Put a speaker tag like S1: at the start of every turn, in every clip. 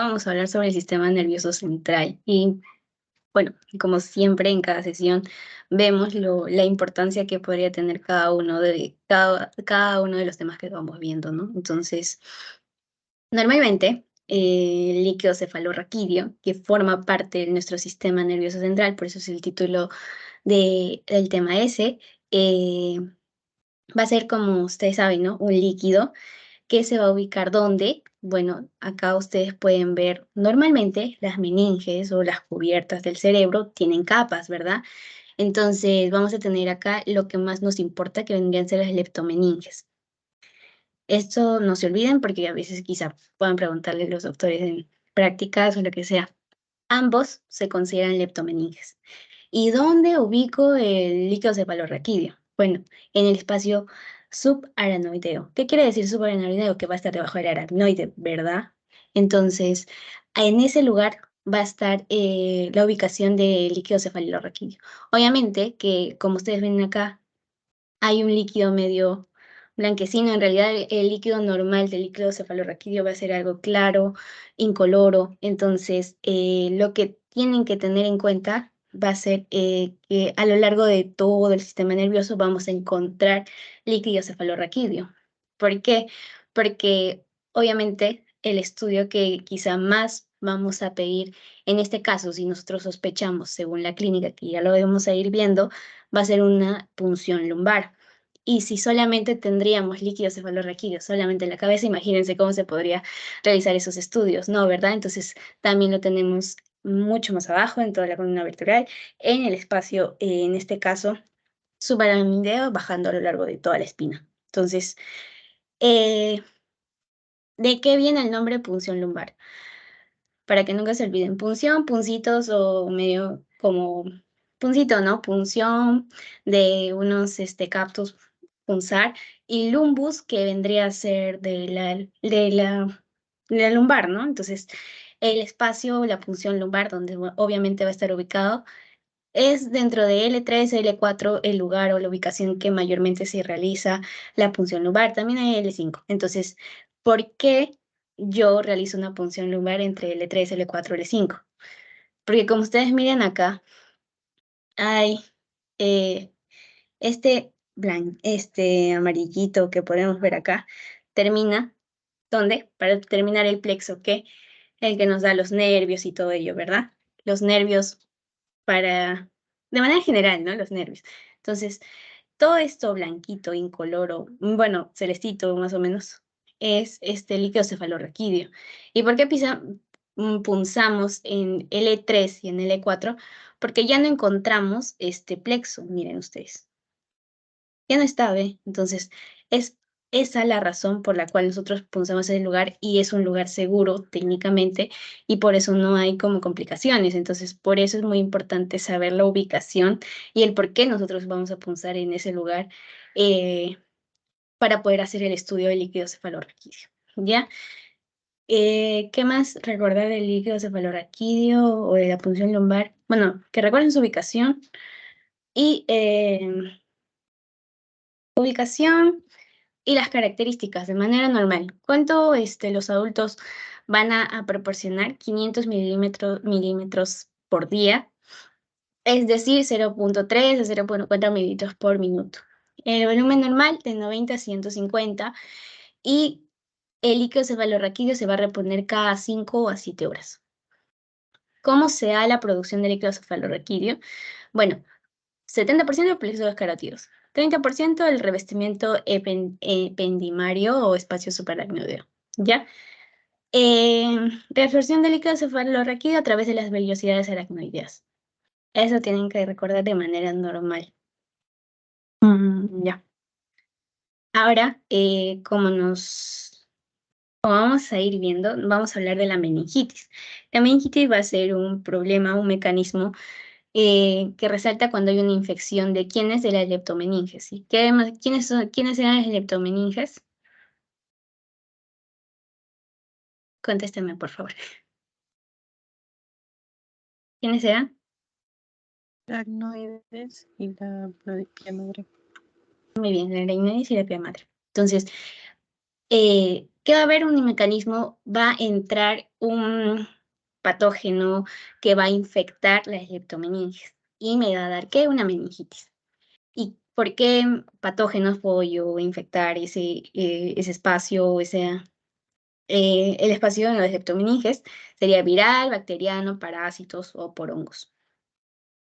S1: Vamos a hablar sobre el sistema nervioso central y bueno, como siempre en cada sesión vemos la importancia que podría tener cada uno de los temas que vamos viendo, ¿no? Entonces, normalmente el líquido cefalorraquídeo, que forma parte de nuestro sistema nervioso central, por eso es el título del tema ese, va a ser, como ustedes saben, ¿no? Un líquido que se va a ubicar ¿dónde? Bueno, acá ustedes pueden ver, normalmente las meninges o las cubiertas del cerebro tienen capas, ¿verdad? Entonces vamos a tener acá lo que más nos importa, que vendrían a ser las leptomeninges. Esto no se olviden porque a veces quizá puedan preguntarle a los doctores en prácticas o lo que sea. Ambos se consideran leptomeninges. ¿Y dónde ubico el líquido cefalorraquídeo? Bueno, en el espacio subaranoideo. ¿Qué quiere decir subaranoideo? Que va a estar debajo del aracnoide, ¿verdad? Entonces, en ese lugar va a estar la ubicación del líquido cefalorraquídeo. Obviamente que, como ustedes ven acá, hay un líquido medio blanquecino. En realidad, el líquido normal del líquido cefalorraquídeo va a ser algo claro, incoloro. Entonces, lo que tienen que tener en cuenta va a ser que a lo largo de todo el sistema nervioso vamos a encontrar líquido cefalorraquídeo. ¿Por qué? Porque obviamente el estudio que quizá más vamos a pedir, en este caso, si nosotros sospechamos, según la clínica, que ya lo vamos a ir viendo, va a ser una punción lumbar. Y si solamente tendríamos líquido cefalorraquídeo solamente en la cabeza, imagínense cómo se podría realizar esos estudios, ¿no? ¿Verdad? Entonces también lo tenemos mucho más abajo, en toda la columna vertebral, en el espacio, en este caso, subaracnoideo, bajando a lo largo de toda la espina. Entonces, eh, ¿de qué viene el nombre punción lumbar? Para que nunca se olviden, punción, puncitos o medio como puncito, ¿no? Punción de unos cactus punzar y lumbus que vendría a ser de la lumbar, ¿no? Entonces, el espacio, la punción lumbar, donde obviamente va a estar ubicado, es dentro de L3, L4 el lugar o la ubicación que mayormente se realiza la punción lumbar. También hay L5. Entonces, ¿por qué yo realizo una punción lumbar entre L3, L4, L5? Porque como ustedes miren acá, hay eh, este amarillito que podemos ver acá, termina, ¿dónde? Para terminar el plexo, ¿qué? El que nos da los nervios y todo ello, ¿verdad? Los nervios de manera general, ¿no? Los nervios. Entonces, todo esto blanquito, incoloro, bueno, celestito más o menos, es este líquido cefalorraquídeo. ¿Y por qué punzamos en L3 y en L4? Porque ya no encontramos este plexo, miren ustedes. Ya no está, ¿ve? Entonces, es esa la razón por la cual nosotros punzamos ese lugar y es un lugar seguro técnicamente y por eso no hay como complicaciones. Entonces, por eso es muy importante saber la ubicación y el por qué nosotros vamos a punzar en ese lugar eh, para poder hacer el estudio del líquido cefalorraquídeo. ¿Ya? ¿Qué más recordar del líquido cefalorraquídeo o de la punción lumbar? Bueno, que recuerden su ubicación y ubicación y las características de manera normal. ¿Cuánto los adultos van a proporcionar? 500 milímetros por día, es decir, 0,3 a 0,4 mililitros por minuto. El volumen normal de 90 a 150 y el líquido cefalorraquídeo se va a reponer cada 5 a 7 horas. ¿Cómo se da la producción de líquido cefalorraquídeo? Bueno, 70% de plexos carótidos, 30% del revestimiento ependimario o espacio subaracnoideo, ¿ya? Reabsorción de líquido cefalorraquídeo a través de las vellosidades aracnoideas. Eso tienen que recordar de manera normal. Ya. Ahora, como vamos a ir viendo, vamos a hablar de la meningitis. La meningitis va a ser un problema, un mecanismo que resalta cuando hay una infección de quiénes de las leptomeninges. ¿Sí? ¿Quiénes eran las leptomeninges? Contésteme, por favor. ¿Quiénes eran?
S2: Aracnoides y la pia madre.
S1: Muy bien, la aracnoides y la pia madre. Entonces, ¿Qué va a haber? Un mecanismo, va a entrar un patógeno que va a infectar las leptomeninges y me va a dar, ¿qué? Una meningitis. ¿Y por qué patógenos puedo yo infectar ese espacio, el espacio en las leptomeninges? Sería viral, bacteriano, parásitos o por hongos.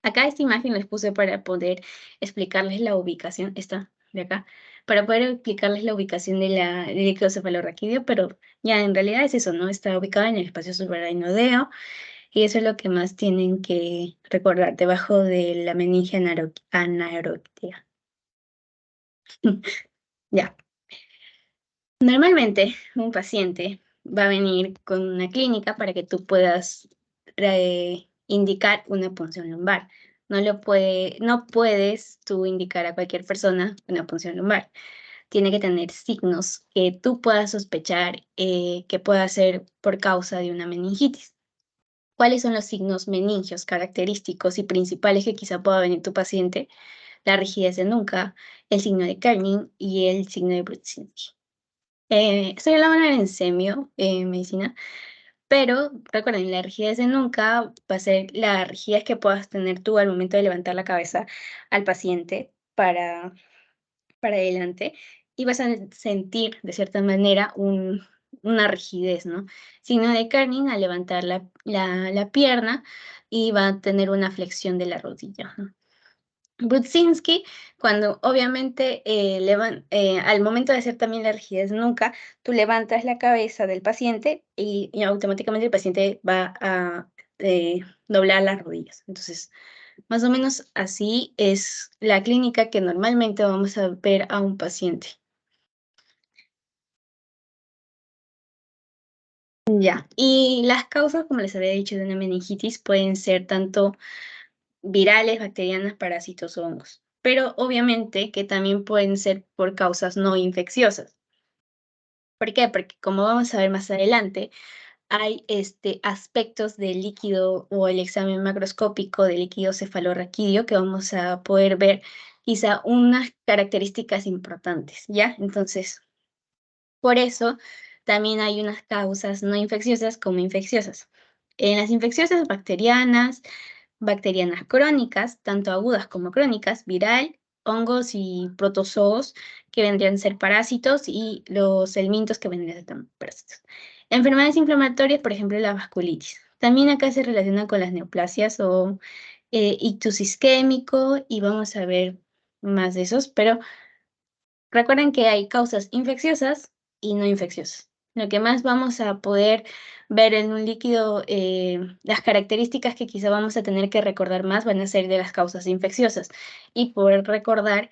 S1: Acá esta imagen les puse para poder explicarles la ubicación, esta de acá, para poder explicarles la ubicación del líquido cefalorraquídeo, pero ya en realidad es eso, ¿no? Está ubicado en el espacio subaracnoideo y eso es lo que más tienen que recordar, debajo de la meninge anaeróctea. Ya. Normalmente un paciente va a venir con una clínica para que tú puedas indicar una punción lumbar. No puedes tú indicar a cualquier persona una punción lumbar. Tiene que tener signos que tú puedas sospechar que pueda ser por causa de una meningitis. ¿Cuáles son los signos meningios característicos y principales que quizá pueda venir tu paciente? La rigidez de nuca, el signo de Kerning y el signo de Brudzinski. Estoy hablando en semio, medicina, pero recuerden, la rigidez de nuca va a ser la rigidez que puedas tener tú al momento de levantar la cabeza al paciente para adelante y vas a sentir de cierta manera una rigidez, ¿no? Signo de Kerning al levantar la pierna y va a tener una flexión de la rodilla, ¿no? Brudzinski, cuando obviamente al momento de hacer también la rigidez nuca, tú levantas la cabeza del paciente y automáticamente el paciente va a doblar las rodillas. Entonces, más o menos así es la clínica que normalmente vamos a ver a un paciente. Ya, y las causas, como les había dicho, de una meningitis pueden ser tanto virales, bacterianas, parásitos o hongos. Pero obviamente que también pueden ser por causas no infecciosas. ¿Por qué? Porque como vamos a ver más adelante, hay aspectos del líquido o el examen macroscópico del líquido cefalorraquídeo que vamos a poder ver quizá unas características importantes, ¿ya? Entonces, por eso también hay unas causas no infecciosas como infecciosas. En las infecciosas bacterianas crónicas, tanto agudas como crónicas, viral, hongos y protozoos que vendrían a ser parásitos y los helmintos que vendrían a ser parásitos. Enfermedades inflamatorias, por ejemplo, la vasculitis. También acá se relaciona con las neoplasias o ictus isquémico y vamos a ver más de esos, pero recuerden que hay causas infecciosas y no infecciosas. Lo que más vamos a poder ver en un líquido, las características que quizá vamos a tener que recordar más van a ser de las causas infecciosas y poder recordar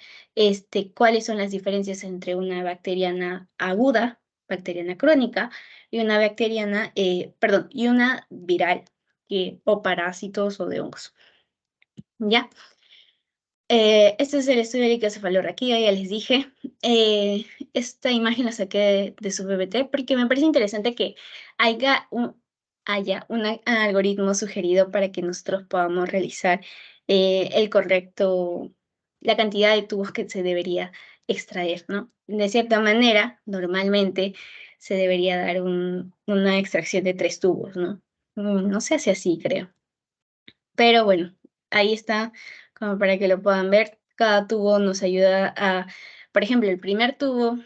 S1: cuáles son las diferencias entre una bacteriana aguda, bacteriana crónica, y una bacteriana, perdón, y una viral, o parásitos o de hongos. ¿Ya? Este es el estudio de licocefalorraquídeo, ya les dije. Esta imagen la saqué de su PPT porque me parece interesante que haya un algoritmo sugerido para que nosotros podamos realizar la cantidad de tubos que se debería extraer, ¿no? De cierta manera, normalmente se debería dar una extracción de 3 tubos, ¿no? No se hace así, creo. Pero bueno, ahí está, como para que lo puedan ver. Cada tubo nos ayuda por ejemplo, el primer tubo,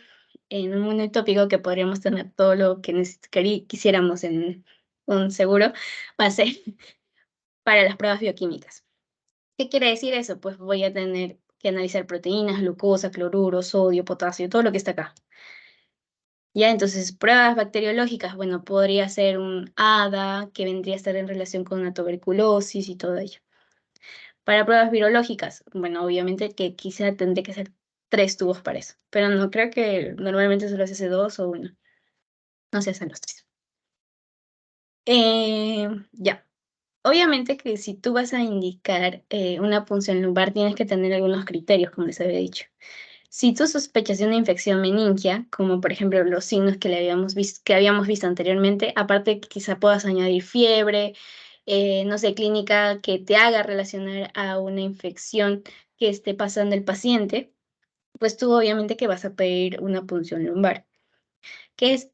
S1: en un mundo utópico que podríamos tener todo lo que quisiéramos en un seguro, va a ser para las pruebas bioquímicas. ¿Qué quiere decir eso? Pues voy a tener que analizar proteínas, glucosa, cloruro, sodio, potasio, todo lo que está acá. Ya, entonces, pruebas bacteriológicas, bueno, podría ser un ADA, que vendría a estar en relación con una tuberculosis y todo ello. Para pruebas virológicas, bueno, obviamente que quizá tendría que ser 3 tubos para eso, pero no creo que normalmente solo se hace 2 o 1, no se hacen los 3. Ya, obviamente que si tú vas a indicar una punción lumbar, tienes que tener algunos criterios, como les había dicho. Si tú sospechas de una infección meningia, como por ejemplo los signos que habíamos visto anteriormente, aparte que quizá puedas añadir fiebre, no sé, clínica que te haga relacionar a una infección que esté pasando el paciente, pues tú obviamente que vas a pedir una punción lumbar. ¿Qué es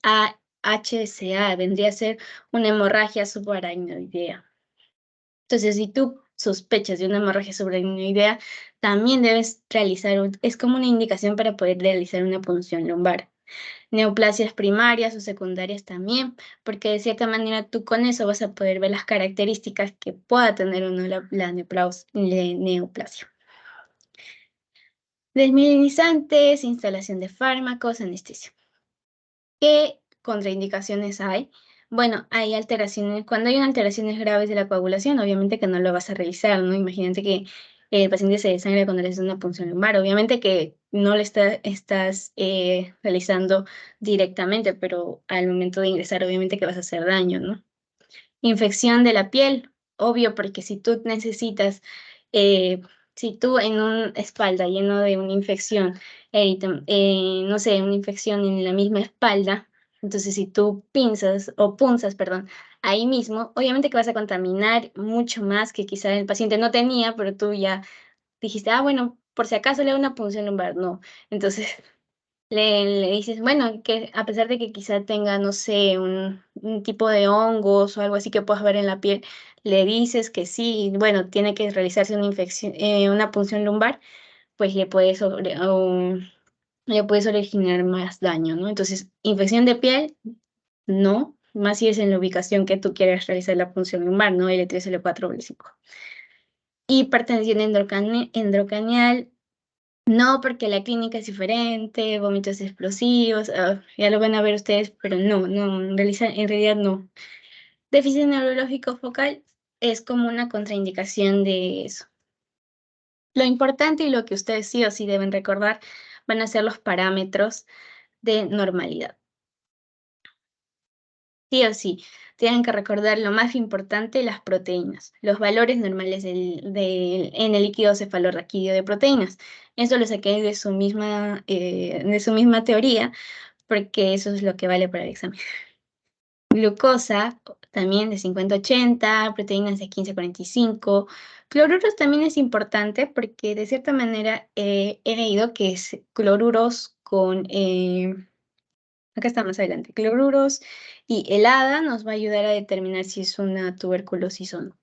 S1: HSA? Vendría a ser una hemorragia subaracnoidea. Entonces, si tú sospechas de una hemorragia subaracnoidea, también debes realizar, es como una indicación para poder realizar una punción lumbar. Neoplasias primarias o secundarias también, porque de cierta manera tú con eso vas a poder ver las características que pueda tener o no la neoplasia. Desmielizantes, instalación de fármacos, anestesia. ¿Qué contraindicaciones hay? Bueno, hay alteraciones, cuando hay alteraciones graves de la coagulación, obviamente que no lo vas a realizar, ¿no? Imagínate que el paciente se desangra cuando le haces una punción lumbar, obviamente que no le estás realizando directamente, pero al momento de ingresar, obviamente que vas a hacer daño, ¿no? Infección de la piel, obvio, porque si tú necesitas, si tú en una espalda lleno de una infección, no sé, una infección en la misma espalda, entonces si tú punzas, perdón, ahí mismo, obviamente que vas a contaminar mucho más que quizá el paciente no tenía, pero tú ya dijiste, ah, bueno, por si acaso le hago una punción lumbar, no. Entonces, le dices, bueno, que a pesar de que quizá tenga, no sé, un tipo de hongos o algo así que puedas ver en la piel, le dices que sí, bueno, tiene que realizarse una infección, una punción lumbar, pues le puedes originar más daño, ¿no? Entonces, infección de piel, no, más si es en la ubicación que tú quieres realizar la punción lumbar, ¿no? L3, L4, L5. Hipertensión endocranial, no, porque la clínica es diferente, vómitos explosivos, ya lo van a ver ustedes, pero no, en realidad no. Déficit neurológico focal es como una contraindicación de eso. Lo importante y lo que ustedes sí o sí deben recordar van a ser los parámetros de normalidad. Sí o sí, tienen que recordar lo más importante, las proteínas, los valores normales en el líquido cefalorraquídeo de proteínas. Eso lo saqué de su misma teoría, porque eso es lo que vale para el examen. Glucosa también de 50-80, proteínas de 15-45. Cloruros también es importante porque de cierta manera he leído que cloruros con acá está más adelante. Cloruros y helada nos va a ayudar a determinar si es una tuberculosis o no.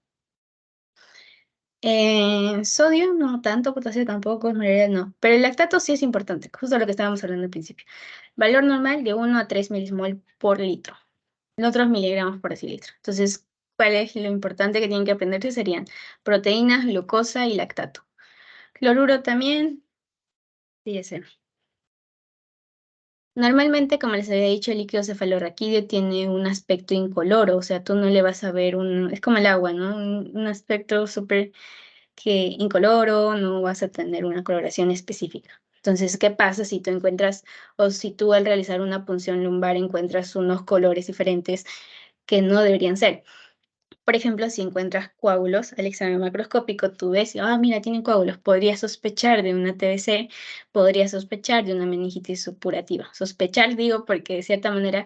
S1: Sodio no tanto, potasio tampoco, en realidad no. Pero el lactato sí es importante, justo lo que estábamos hablando al principio. Valor normal de 1 a 3 milismol por litro. En otros miligramos por decilitro. Entonces, ¿cuál es lo importante que tienen que aprenderse? Serían proteínas, glucosa y lactato. Cloruro también, sí, ese. Normalmente, como les había dicho, el líquido cefalorraquídeo tiene un aspecto incoloro, o sea, tú no le vas a ver es como el agua, ¿no? Un aspecto súper que incoloro, no vas a tener una coloración específica. Entonces, ¿qué pasa si tú encuentras, o si tú al realizar una punción lumbar encuentras unos colores diferentes que no deberían ser? Por ejemplo, si encuentras coágulos al examen macroscópico, tú ves, mira, tienen coágulos. Podría sospechar de una TBC, podría sospechar de una meningitis supurativa. Sospechar, digo, porque de cierta manera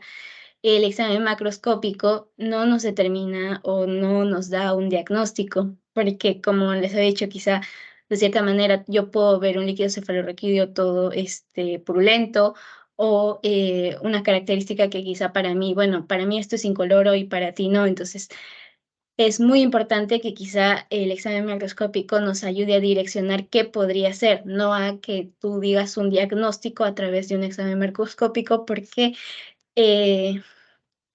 S1: el examen macroscópico no nos determina o no nos da un diagnóstico, porque como les he dicho, quizá de cierta manera yo puedo ver un líquido cefalorraquídeo todo purulento o una característica que quizá para mí, bueno, para mí esto es incoloro y para ti no, entonces es muy importante que quizá el examen macroscópico nos ayude a direccionar qué podría ser, no a que tú digas un diagnóstico a través de un examen macroscópico, porque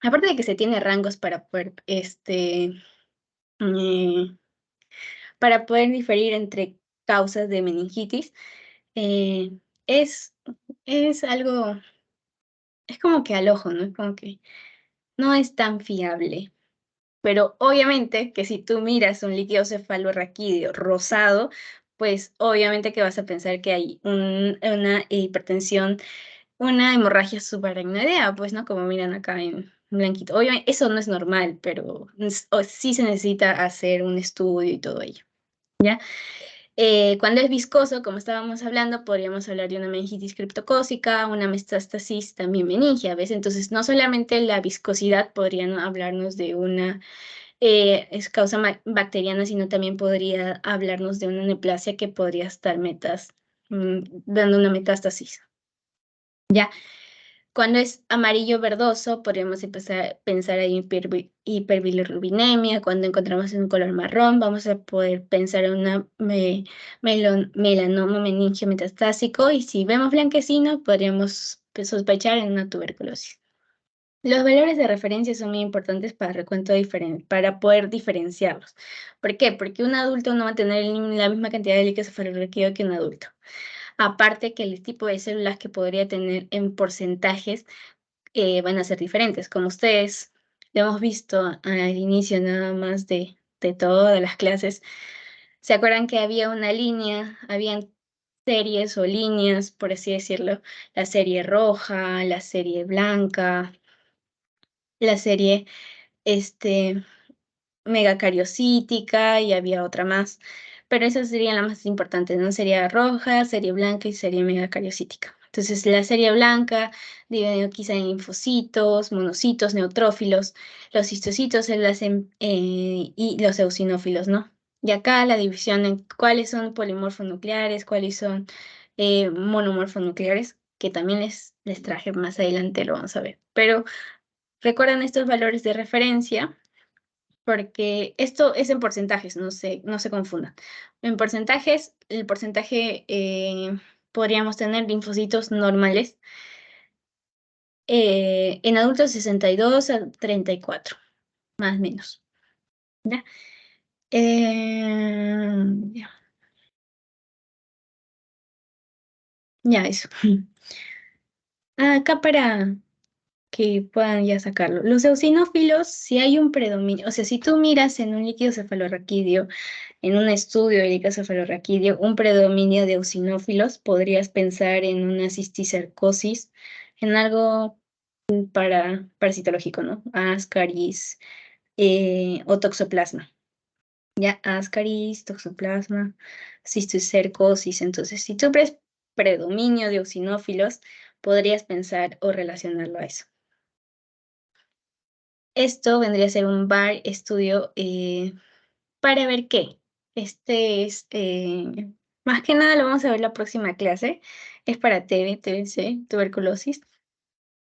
S1: aparte de que se tiene rangos eh, para poder diferir entre causas de meningitis, eh, es, es algo, es como que al ojo, ¿no? Es como que no es tan fiable. Pero obviamente que si tú miras un líquido cefalorraquídeo rosado, pues obviamente que vas a pensar que hay una hipertensión, una hemorragia subaracnoidea, pues, ¿no? Como miran acá en blanquito. Obviamente eso no es normal, pero sí se necesita hacer un estudio y todo ello, ¿ya? Cuando es viscoso, como estábamos hablando, podríamos hablar de una meningitis criptocócica, una metástasis también meningia, ¿ves? Entonces, no solamente la viscosidad podrían hablarnos de una es causa bacteriana, sino también podría hablarnos de una neoplasia que podría estar dando una metástasis. ¿Ya? Cuando es amarillo verdoso, podríamos empezar a pensar en hiperbilirrubinemia. Cuando encontramos un color marrón, vamos a poder pensar en una melanoma meningio metastásico. Y si vemos blanquecino, podríamos sospechar en una tuberculosis. Los valores de referencia son muy importantes para recuento para poder diferenciarlos. ¿Por qué? Porque un adulto no va a tener la misma cantidad de líquido cefalorraquídeo que un adulto. Aparte que el tipo de células que podría tener en porcentajes van a ser diferentes. Como ustedes lo hemos visto al inicio nada más de todas las clases, ¿se acuerdan que había una línea, habían series o líneas, por así decirlo? La serie roja, la serie blanca, la serie megacariocítica y había otra más, pero esas serían las más importantes, ¿no? Sería roja, serie blanca y serie megacariocítica. Entonces, la serie blanca dividido quizá en linfocitos, monocitos, neutrófilos, los histocitos, y los eosinófilos, ¿no? Y acá la división en cuáles son polimorfonucleares, cuáles son monomorfonucleares, que también les traje más adelante, lo vamos a ver. Pero recuerden estos valores de referencia, porque esto es en porcentajes, no se confundan. En porcentajes, el porcentaje podríamos tener linfocitos normales. En adultos 62 a 34, más o menos. ¿Ya? Ya, ya eso. Acá para que puedan ya sacarlo. Los eosinófilos, si hay un predominio, o sea, si tú miras en un líquido cefalorraquídeo, en un estudio de líquido cefalorraquídeo, un predominio de eosinófilos, podrías pensar en una cisticercosis, en algo parasitológico, ¿no? Ascaris o toxoplasma. Ya, Ascaris, toxoplasma, cisticercosis. Entonces, si tú ves predominio de eosinófilos, podrías pensar o relacionarlo a eso. Esto vendría a ser un VAR estudio para ver qué. Este es, más que nada lo vamos a ver la próxima clase. Es para TBC, tuberculosis.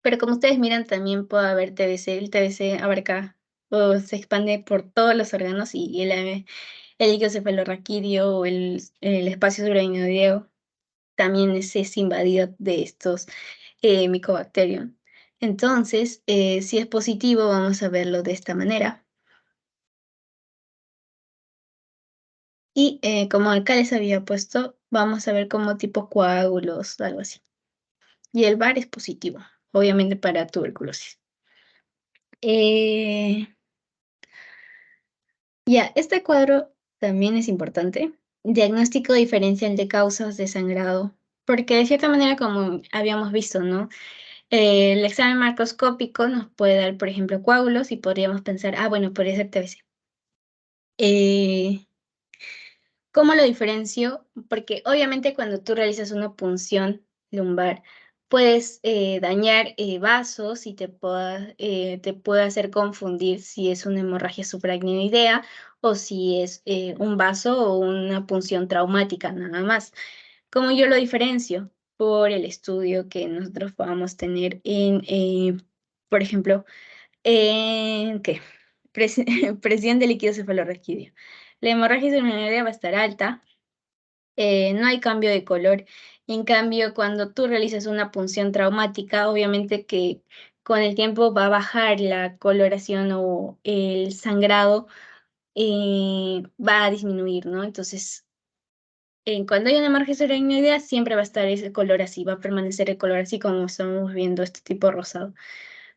S1: Pero como ustedes miran, también puede haber TBC. El TBC abarca o se expande por todos los órganos y el líquido cefalorraquídeo o el espacio subaracnoideo también es invadido de estos micobacterios. Entonces, si es positivo, vamos a verlo de esta manera. Y como acá les había puesto, vamos a ver como tipo coágulos, algo así. Y el VAR es positivo, obviamente para tuberculosis. Eh, ya, este cuadro también es importante. Diagnóstico diferencial de causas de sangrado. Porque de cierta manera, como habíamos visto, ¿no? El examen macroscópico nos puede dar, por ejemplo, coágulos y podríamos pensar, bueno, podría ser TBC. ¿Cómo lo diferencio? Porque obviamente cuando tú realizas una punción lumbar, puedes dañar vasos y te puede hacer confundir si es una hemorragia supracnioidea o si es un vaso o una punción traumática nada más. ¿Cómo yo lo diferencio? Por el estudio que nosotros podamos tener por ejemplo, ¿qué? Presión de líquido cefalorraquídeo. La hemorragia supracnioidea va a estar alta, no hay cambio de color. En cambio, cuando tú realizas una punción traumática, obviamente que con el tiempo va a bajar la coloración o el sangrado va a disminuir, ¿no? Entonces, cuando hay una hemorragia supracnioidea, siempre va a estar ese color así, va a permanecer el color así como estamos viendo este tipo rosado.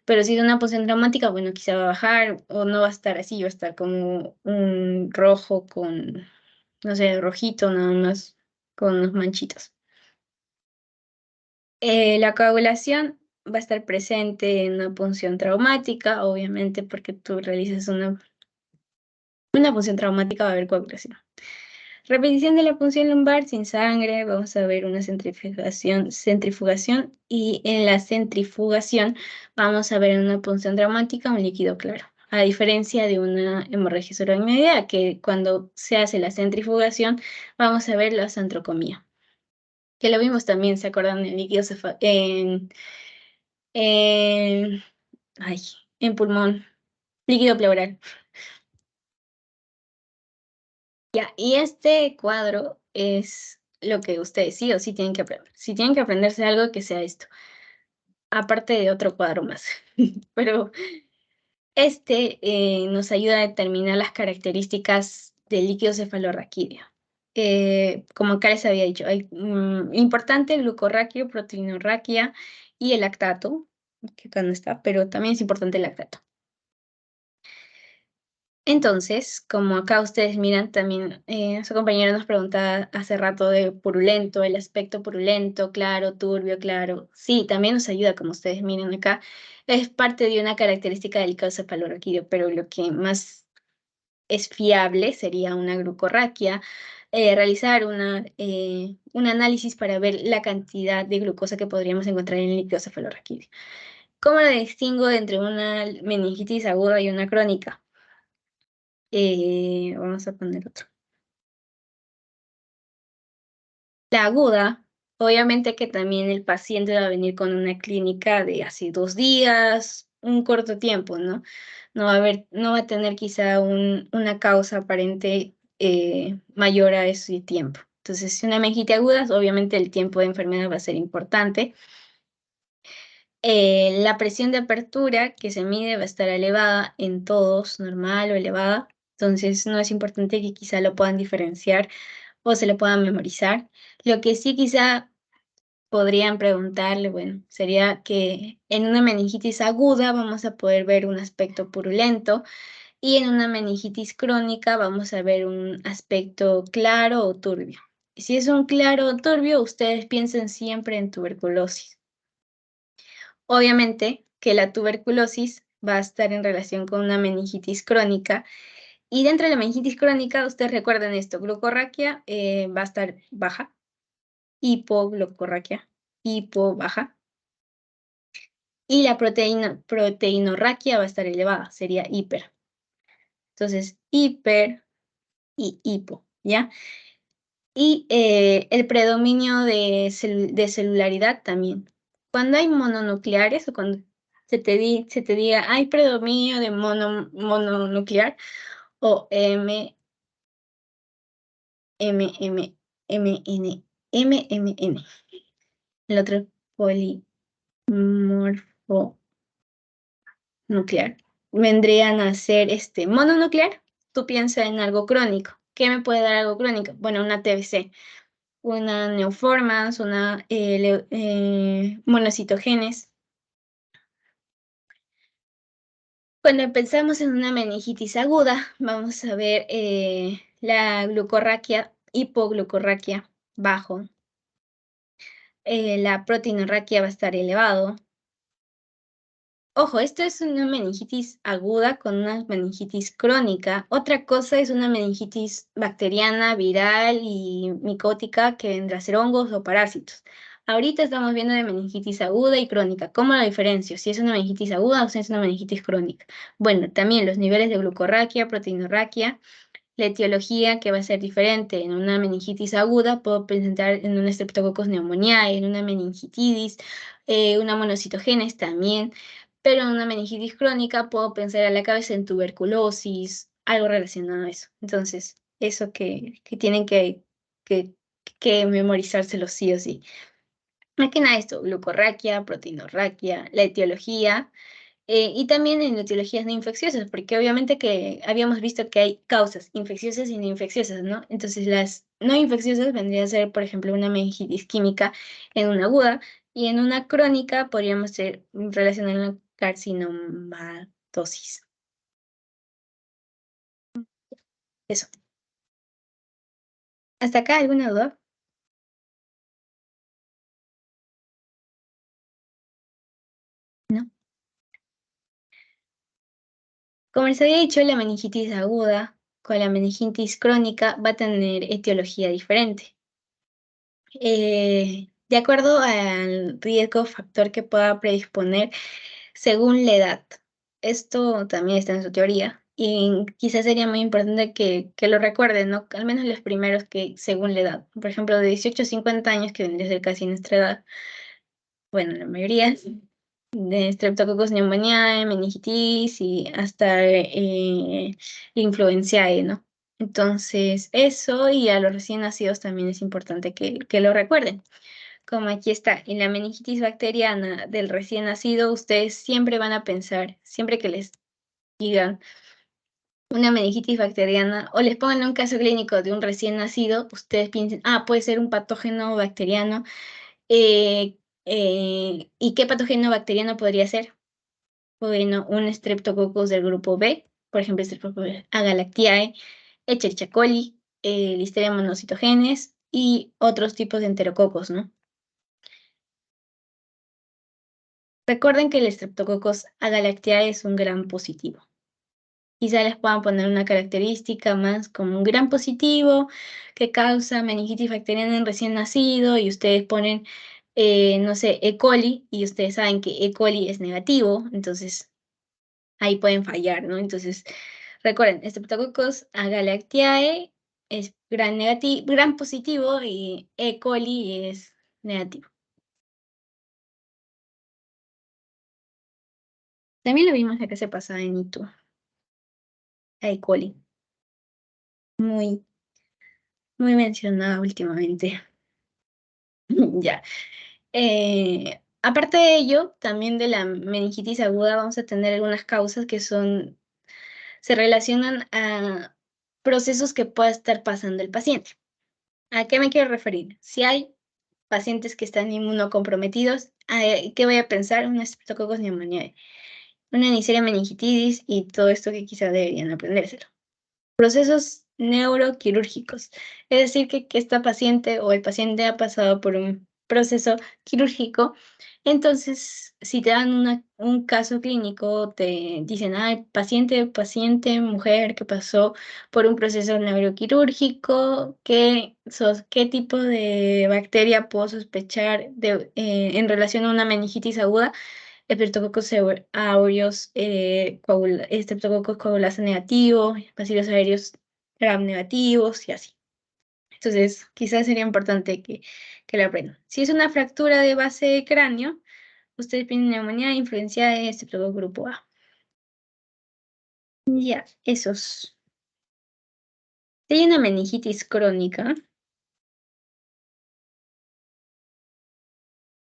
S1: Pero si es una punción traumática, bueno, quizá va a bajar o no va a estar así, va a estar como un rojo con, no sé, rojito nada más, con unos manchitos. La coagulación va a estar presente en una punción traumática, obviamente, porque tú realizas una punción traumática, va a haber coagulación. Repetición de la punción lumbar sin sangre, vamos a ver una centrifugación y en la centrifugación vamos a ver en una punción traumática un líquido claro. A diferencia de una hemorragia supracnioidea, que cuando se hace la centrifugación vamos a ver la santrocomía. Que lo vimos también, ¿se acuerdan? En líquidos Eh, ay, en pulmón, líquido pleural. Ya, y este cuadro es lo que ustedes sí o sí tienen que aprender. Si tienen que aprenderse algo, que sea esto, aparte de otro cuadro más. Pero este nos ayuda a determinar las características del líquido cefalorraquídeo. Como acá les había dicho, hay importante el glucorraquio, proteinorraquia y el lactato, que acá no está, pero también es importante el lactato. Entonces, como acá ustedes miran, también su compañero nos preguntaba hace rato de purulento, el aspecto purulento, claro, turbio, claro. Sí, también nos ayuda, como ustedes miran acá. Es parte de una característica del líquido cefalorraquídeo, pero lo que más es fiable sería una glucorraquia, realizar un análisis para ver la cantidad de glucosa que podríamos encontrar en el líquido cefalorraquídeo. ¿Cómo lo distingo entre una meningitis aguda y una crónica? Vamos a poner otro. La aguda, obviamente que también el paciente va a venir con una clínica de hace 2 días, un corto tiempo, ¿no? No va a tener quizá una causa aparente mayor a ese tiempo. Entonces, si una meningitis aguda, obviamente el tiempo de enfermedad va a ser importante. La presión de apertura que se mide va a estar elevada en todos, normal o elevada. Entonces, no es importante que quizá lo puedan diferenciar o se lo puedan memorizar. Lo que sí quizá podrían preguntarle, bueno, sería que en una meningitis aguda vamos a poder ver un aspecto purulento y en una meningitis crónica vamos a ver un aspecto claro o turbio. Y si es un claro o turbio, ustedes piensen siempre en tuberculosis. Obviamente que la tuberculosis va a estar en relación con una meningitis crónica y dentro de la meningitis crónica, ustedes recuerden esto, glucorraquia va a estar baja, hipoglucorraquia, hipo baja, y la proteinorraquia va a estar elevada, sería hiper. Entonces, hiper y hipo, ¿ya? Y el predominio de celularidad también. Cuando hay mononucleares o cuando se te diga hay predominio de mononuclear o MMN. El otro polimorfo nuclear. Vendrían a ser mononuclear. Tú piensas en algo crónico. ¿Qué me puede dar algo crónico? Bueno, una TBC, una neoformans, una monocitogenes. Cuando pensamos en una meningitis aguda, vamos a ver la glucorraquia, hipoglucorraquia bajo. La proteinorraquia va a estar elevado. Ojo, esto es una meningitis aguda con una meningitis crónica. Otra cosa es una meningitis bacteriana, viral y micótica que vendrá a ser hongos o parásitos. Ahorita estamos viendo de meningitis aguda y crónica. ¿Cómo la diferencio? Si es una meningitis aguda o si es una meningitis crónica. Bueno, también los niveles de glucorraquia, proteinorraquia, la etiología que va a ser diferente. En una meningitis aguda puedo presentar en un Streptococcus pneumoniae, en una meningitis, una monocitogenes también, pero en una meningitis crónica puedo pensar a la cabeza en tuberculosis, algo relacionado a eso. Entonces, eso que tienen que, que memorizárselo sí o sí. Más que nada esto, glucorraquia, proteinorraquia, la etiología, y también en etiologías no infecciosas, porque obviamente que habíamos visto que hay causas infecciosas y no infecciosas, ¿no? Entonces las no infecciosas vendría a ser, por ejemplo, una meningitis química en una aguda y en una crónica podríamos ser relacionar la carcinomatosis. Eso. ¿Hasta acá alguna duda? ¿No? Como les había dicho, la meningitis aguda con la meningitis crónica va a tener etiología diferente. De acuerdo al riesgo factor que pueda predisponer según la edad. Esto también está en su teoría y quizás sería muy importante que lo recuerden, ¿no? Al menos los primeros que según la edad. Por ejemplo, de 18 a 50 años, que vendría a ser casi nuestra edad, bueno, la mayoría, de Streptococcus pneumoniae, meningitis y hasta influenzae, ¿no? Entonces, eso y a los recién nacidos también es importante que lo recuerden. Como aquí está, en la meningitis bacteriana del recién nacido, ustedes siempre van a pensar, siempre que les digan una meningitis bacteriana o les pongan un caso clínico de un recién nacido, ustedes piensen, puede ser un patógeno bacteriano. ¿Y qué patógeno bacteriano podría ser? Bueno, un Streptococcus del grupo B, por ejemplo, Streptococcus agalactiae, Escherichia coli, Listeria monocytogenes y otros tipos de enterococos, ¿no? Recuerden que el Streptococcus agalactiae es un gran positivo. Quizá les puedan poner una característica más como un gran positivo que causa meningitis bacteriana en recién nacido y ustedes ponen, no sé, E. coli y ustedes saben que E. coli es negativo, entonces ahí pueden fallar, ¿no? Entonces, recuerden, Streptococcus agalactiae es gran positivo y E. coli es negativo. También lo vimos acá se pasaba en ITU, E. coli. Muy, muy mencionada últimamente. Ya. Aparte de ello, también de la meningitis aguda, vamos a tener algunas causas que se relacionan a procesos que pueda estar pasando el paciente. ¿A qué me quiero referir? Si hay pacientes que están inmunocomprometidos, ¿qué voy a pensar? Un Streptococcus pneumoniae, una Neisseria meningitis y todo esto que quizá deberían aprendérselo. Procesos neuroquirúrgicos, es decir, que esta paciente o el paciente ha pasado por un proceso quirúrgico, entonces si te dan un caso clínico, te dicen, paciente, mujer que pasó por un proceso neuroquirúrgico, ¿qué tipo de bacteria puedo sospechar en relación a una meningitis aguda? Streptococcus aureus, Streptococcus coagulasa negativo, Bacillus aéreos gram negativos y así. Entonces, quizás sería importante que lo aprendan. Si es una fractura de base de cráneo, ustedes tienen neumonía influenciada de Streptococcus grupo A. Ya, esos. Si hay una meningitis crónica,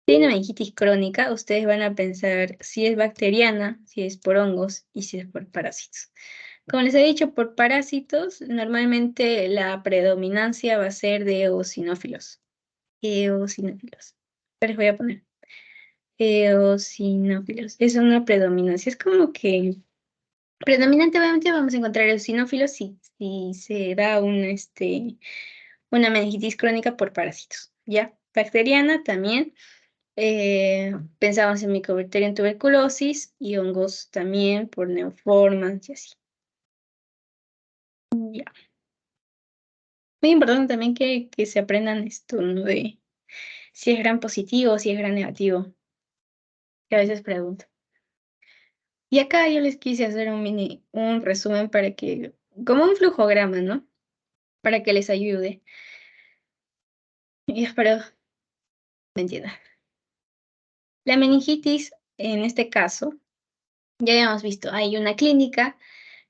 S1: si hay una meningitis crónica, ustedes van a pensar si es bacteriana, si es por hongos y si es por parásitos. Como les he dicho, por parásitos, normalmente la predominancia va a ser de eosinófilos. Eosinófilos. Pero les voy a poner eosinófilos. Es una predominancia. Es como que predominantemente vamos a encontrar eosinófilos si se da una meningitis crónica por parásitos. ¿Ya? Bacteriana también. Pensamos en Mycobacterium tuberculosis y hongos también por neoformans y así. Ya. Muy importante también que se aprendan esto, ¿no? De si es gran positivo o si es gran negativo, que a veces pregunto. Y acá yo les quise hacer un resumen como un flujograma, ¿no? Para que les ayude. Y espero me entiendan. La meningitis, en este caso, ya habíamos visto, hay una clínica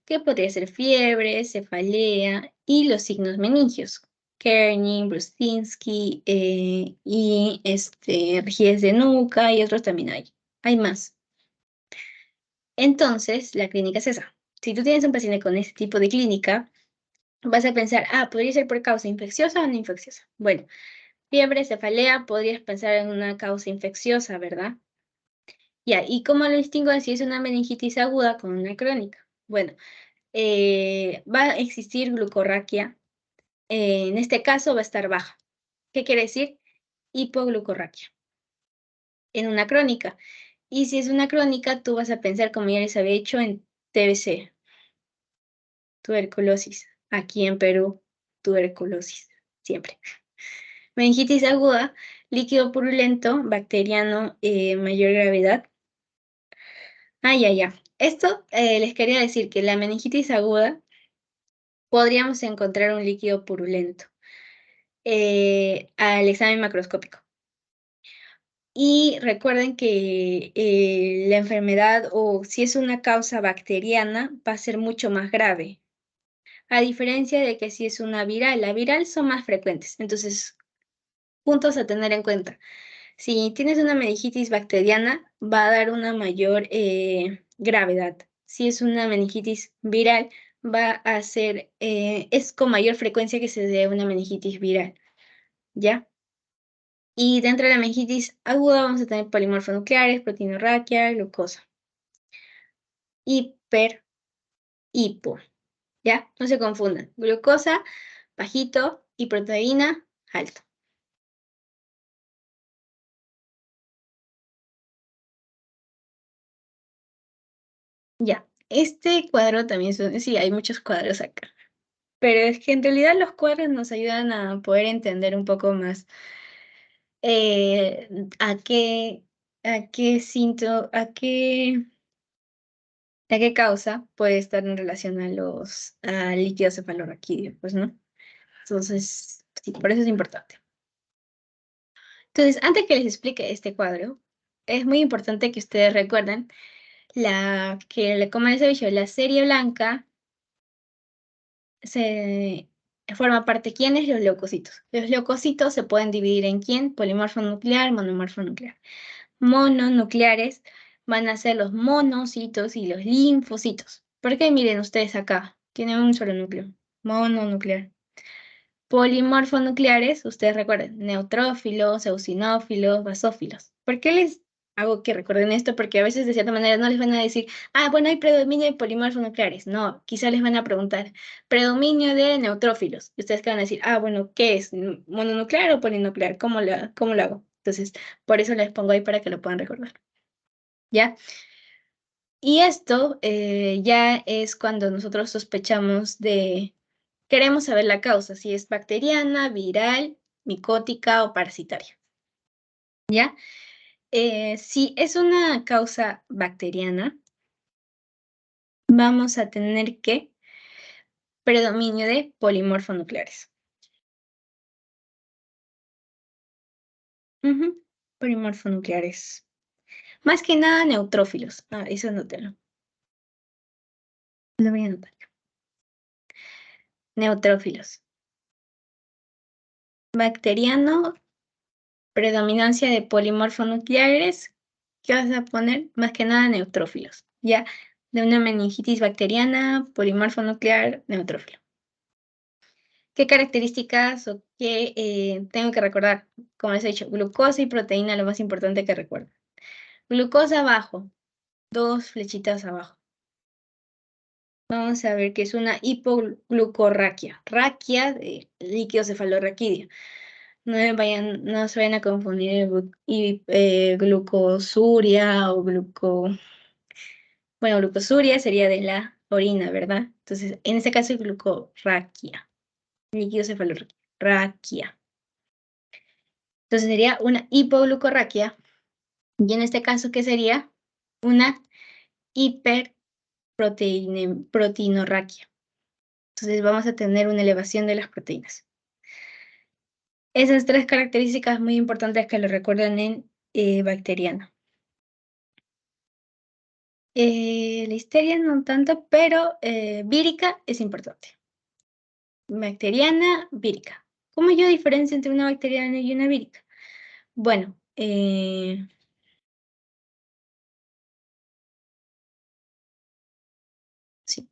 S1: que podría ser fiebre, cefalea y los signos meningios. Kerning, Brusinski y rigidez de nuca y otros también hay. Hay más. Entonces, la clínica es esa. Si tú tienes un paciente con este tipo de clínica, vas a pensar, podría ser por causa infecciosa o no infecciosa. Bueno, fiebre, cefalea, podrías pensar en una causa infecciosa, ¿verdad? Ya, ¿y cómo lo distingo de si es una meningitis aguda con una crónica? Bueno, va a existir glucorraquia. En este caso va a estar baja. ¿Qué quiere decir? Hipoglucorraquia en una crónica. Y si es una crónica, tú vas a pensar, como ya les había dicho, en TBC, tuberculosis. Aquí en Perú, tuberculosis, siempre. Meningitis aguda, líquido purulento, bacteriano, mayor gravedad. Ya. Esto les quería decir que la meningitis aguda podríamos encontrar un líquido purulento al examen macroscópico. Y recuerden que la enfermedad, o si es una causa bacteriana, va a ser mucho más grave. A diferencia de que si es una viral, la viral son más frecuentes. Entonces, puntos a tener en cuenta. Si tienes una meningitis bacteriana, va a dar una mayor gravedad. Si es una meningitis viral, va a ser, es con mayor frecuencia que se dé una meningitis viral, ¿ya? Y dentro de la meningitis aguda vamos a tener polimorfonucleares, proteinorraquia, glucosa. Hiper, hipo, ¿ya? No se confundan. Glucosa, bajito, y proteína, alto. Ya, este cuadro también, sí, hay muchos cuadros acá, pero es que en realidad los cuadros nos ayudan a poder entender un poco más eh, a qué, a qué a qué causa puede estar en relación a los líquidos cefalorraquídeos, pues, ¿no? Entonces, sí, por eso es importante. Entonces, antes que les explique este cuadro, es muy importante que ustedes recuerden como les he dicho, la serie blanca se forma parte, ¿quiénes? Los leucocitos. Los leucocitos se pueden dividir en quién, polimorfo nuclear, monomorfo nuclear. Mononucleares van a ser los monocitos y los linfocitos. Porque miren ustedes acá, tienen un solo núcleo, mononuclear. Polimorfonucleares, ustedes recuerden, neutrófilos, eosinófilos, basófilos. ¿Por qué les hago que recuerden esto? Porque a veces de cierta manera no les van a decir, bueno, hay predominio de polimorfonucleares. No, quizá les van a preguntar, predominio de neutrófilos. Y ustedes que van a decir, bueno, ¿qué es? ¿Mononuclear o polinuclear? ¿Cómo lo hago? Entonces, por eso les pongo ahí para que lo puedan recordar. ¿Ya? Y esto ya es cuando nosotros sospechamos queremos saber la causa, si es bacteriana, viral, micótica o parasitaria. ¿Ya? Si es una causa bacteriana, vamos a tener que predominio de polimorfonucleares. Polimorfonucleares. Más que nada neutrófilos. Eso anótelo. Lo voy a anotar. Neutrófilos. Bacteriano, predominancia de polimorfonucleares. ¿Qué vas a poner? Más que nada neutrófilos. Ya, de una meningitis bacteriana, polimorfonuclear, neutrófilo. ¿Qué características o qué tengo que recordar? Como les he dicho, glucosa y proteína, lo más importante que recuerdo. Glucosa abajo, dos flechitas abajo. Vamos a ver que es una hipoglucorraquia, raquia de líquido cefalorraquídeo. No se vayan a confundir glucosuria o Bueno, glucosuria sería de la orina, ¿verdad? Entonces, en este caso es glucorraquia, líquido cefalorraquia. Entonces sería una hipoglucorraquia, y en este caso, ¿qué sería? Una hiperproteinorraquia. Entonces vamos a tener una elevación de las proteínas. Esas tres características muy importantes que lo recuerdan en bacteriano. La histeria no tanto, pero vírica es importante. Bacteriana, vírica. ¿Cómo yo diferencio entre una bacteriana y una vírica? Bueno, sí.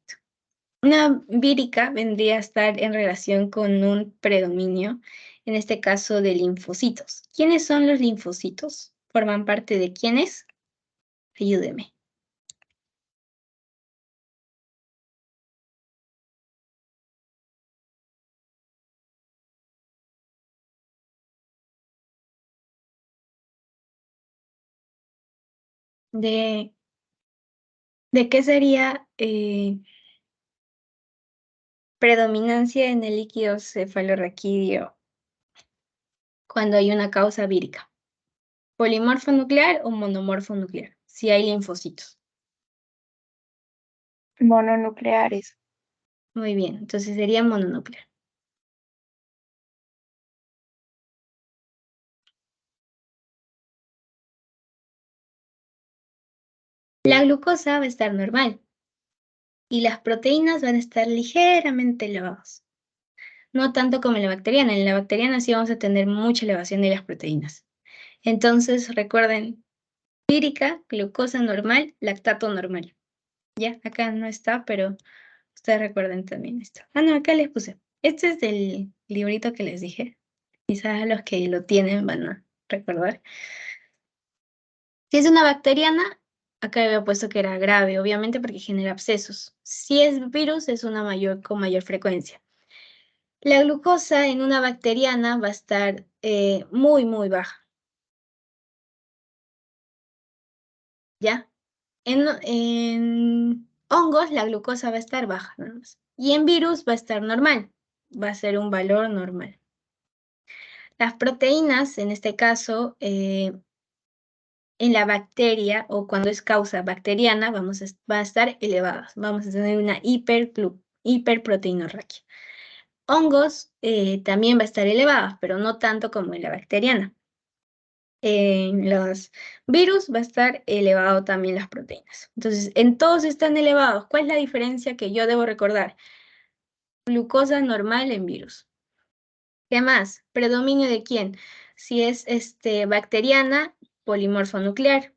S1: Una vírica vendría a estar en relación con un predominio, en este caso de linfocitos. ¿Quiénes son los linfocitos? ¿Forman parte de quiénes? Ayúdeme. ¿De, de qué sería predominancia en el líquido cefalorraquídeo cuando hay una causa vírica? ¿Polimorfo nuclear o monomorfo nuclear? Si hay linfocitos.
S2: Mononucleares.
S1: Muy bien, entonces sería mononuclear. La glucosa va a estar normal y las proteínas van a estar ligeramente elevadas. No tanto como en la bacteriana. En la bacteriana sí vamos a tener mucha elevación de las proteínas. Entonces, recuerden, vírica, glucosa normal, lactato normal. Ya, acá no está, pero ustedes recuerden también esto. Ah, no, acá les puse. Este es del librito que les dije. Quizás los que lo tienen van a recordar. Si es una bacteriana, acá había puesto que era grave, obviamente porque genera abscesos. Si es virus, es una con mayor frecuencia. La glucosa en una bacteriana va a estar muy, muy baja. ¿Ya? En hongos la glucosa va a estar baja, nada más. Y en virus va a estar normal. Va a ser un valor normal. Las proteínas, en este caso, en la bacteria o cuando es causa bacteriana, va a estar elevadas. Vamos a tener una hiperproteinorraquia. Hongos también va a estar elevada, pero no tanto como en la bacteriana. En los virus va a estar elevado también las proteínas. Entonces, en todos están elevados. ¿Cuál es la diferencia que yo debo recordar? Glucosa normal en virus. ¿Qué más? ¿Predominio de quién? Si es bacteriana, polimorfo nuclear.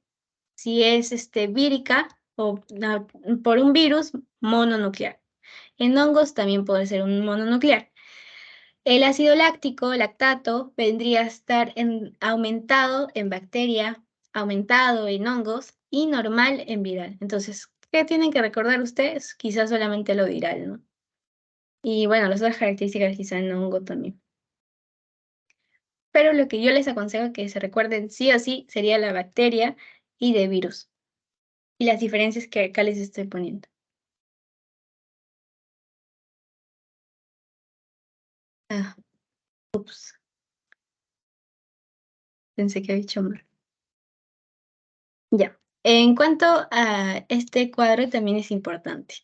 S1: Si es vírica o por un virus, mononuclear. En hongos también puede ser un mononuclear. El ácido láctico, lactato, vendría a estar aumentado en bacteria, aumentado en hongos y normal en viral. Entonces, ¿qué tienen que recordar ustedes? Quizás solamente lo viral, ¿no? Y bueno, las otras características quizás en hongo también. Pero lo que yo les aconsejo que se recuerden sí o sí sería la bacteria y de virus. Y las diferencias que acá les estoy poniendo. Ah, ups, pensé que había hecho mal. Ya. En cuanto a este cuadro también es importante,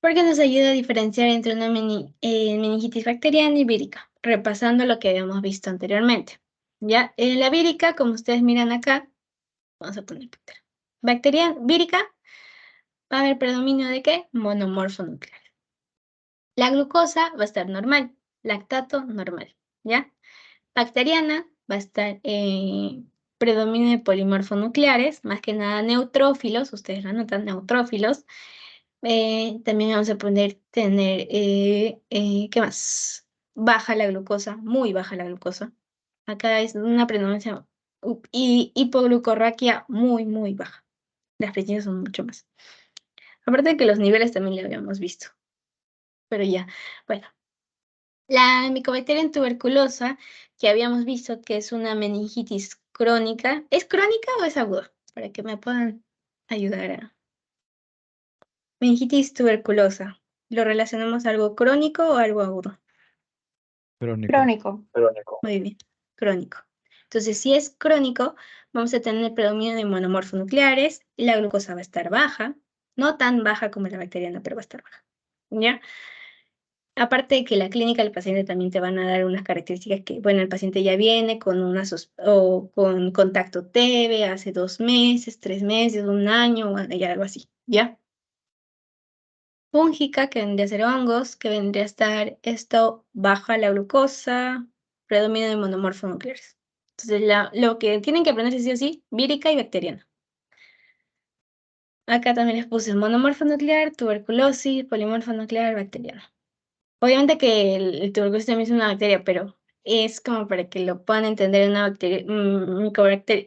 S1: porque nos ayuda a diferenciar entre una meningitis bacteriana y vírica, repasando lo que habíamos visto anteriormente. Ya, en la vírica, como ustedes miran acá, vamos a poner vírica, va a haber predominio de ¿qué? Monomorfo nuclear. La glucosa va a estar normal, lactato normal, ¿ya? Bacteriana va a estar predominio de polimorfonucleares, más que nada neutrófilos, ustedes lo notan, neutrófilos. También vamos a tener, ¿qué más? Baja la glucosa, muy baja la glucosa. Acá es una predominancia y hipoglucorraquia muy, muy baja. Las preñas son mucho más. Aparte de que los niveles también lo habíamos visto. Pero ya, bueno. La Mycobacterium tuberculosa, que habíamos visto que es una meningitis crónica, ¿es crónica o es aguda? Para que me puedan ayudar a... Meningitis tuberculosa, ¿lo relacionamos a algo crónico o algo agudo?
S2: Crónico.
S1: Crónico. Muy bien, crónico. Entonces, si es crónico, vamos a tener predominio de monomorfonucleares y la glucosa va a estar baja, no tan baja como la bacteriana, pero va a estar baja. ¿Ya? Aparte de que la clínica del paciente también te van a dar unas características que, bueno, el paciente ya viene con o con contacto TB hace 2 meses, 3 meses, un año, y algo así, ¿ya? Fúngica, que vendría a ser hongos, que vendría a estar esto baja la glucosa, predominio de monomorfonucleares. Entonces, lo que tienen que aprender sí o sí, vírica y bacteriana. Acá también les puse monomorfonuclear, tuberculosis, polimorfonuclear, bacteriana. Obviamente que el tuberculosis también es una bacteria, pero es como para que lo puedan entender una bacteria,